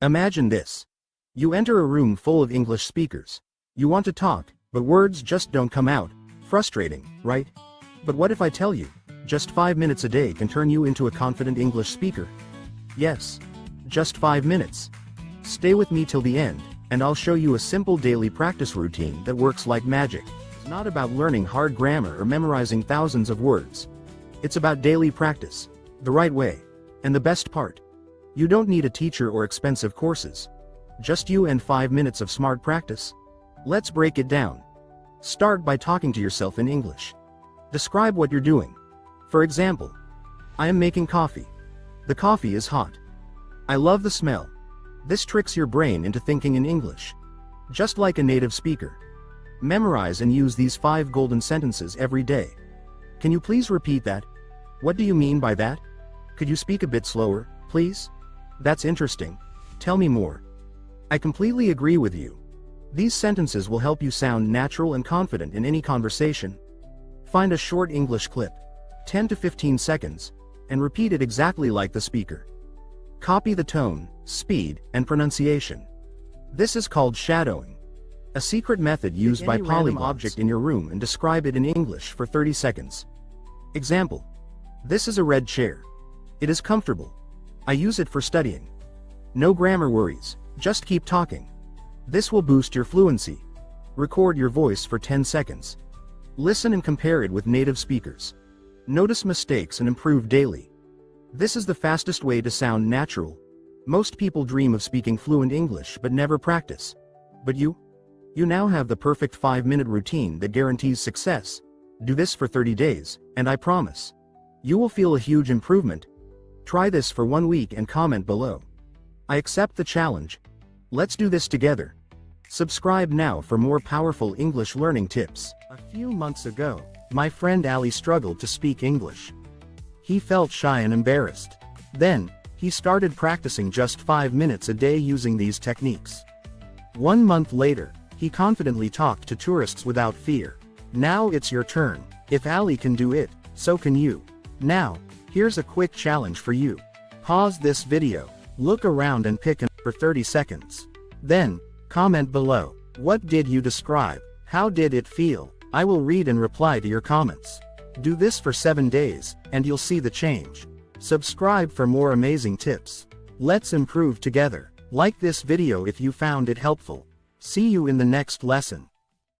Imagine this. You enter a room full of English speakers. You want to talk, but words just don't come out. Frustrating, right? But what if I tell you, just 5 minutes a day can turn you into a confident English speaker? Yes. Just 5 minutes. Stay with me till the end, and I'll show you a simple daily practice routine that works like magic. It's not about learning hard grammar or memorizing thousands of words. It's about daily practice, the right way. And the best part, you don't need a teacher or expensive courses. Just you and 5 minutes of smart practice. Let's break it down. Start by talking to yourself in English. Describe what you're doing. For example, I am making coffee. The coffee is hot. I love the smell. This tricks your brain into thinking in English. Just like a native speaker. Memorize and use these 5 golden sentences every day. Can you please repeat that? What do you mean by that? Could you speak a bit slower, please? That's interesting. Tell me more. I completely agree with you. These sentences will help you sound natural and confident in any conversation. Find a short English clip, 10 to 15 seconds, and repeat it exactly like the speaker. Copy the tone, speed, and pronunciation. This is called shadowing. A secret method used by polyglots. Object in your room and describe it in English for 30 seconds. Example. This is a red chair. It is comfortable. I use it for studying. No grammar worries, just keep talking. This will boost your fluency. Record your voice for 10 seconds. Listen and compare it with native speakers. Notice mistakes and improve daily. This is the fastest way to sound natural. Most people dream of speaking fluent English but never practice. But you? You now have the perfect 5-minute routine that guarantees success. Do this for 30 days, and I promise, you will feel a huge improvement. Try this for 1 week and comment below. I accept the challenge. Let's do this together. Subscribe now for more powerful English learning tips. A few months ago, my friend Ali struggled to speak English. He felt shy and embarrassed. Then, he started practicing just 5 minutes a day using these techniques. 1 month later, he confidently talked to tourists without fear. Now it's your turn. If Ali can do it, so can you. Now, here's a quick challenge for you. Pause this video, look around and pick for 30 seconds. Then, comment below. What did you describe? How did it feel? I will read and reply to your comments. Do this for 7 days, and you'll see the change. Subscribe for more amazing tips. Let's improve together. Like this video if you found it helpful. See you in the next lesson.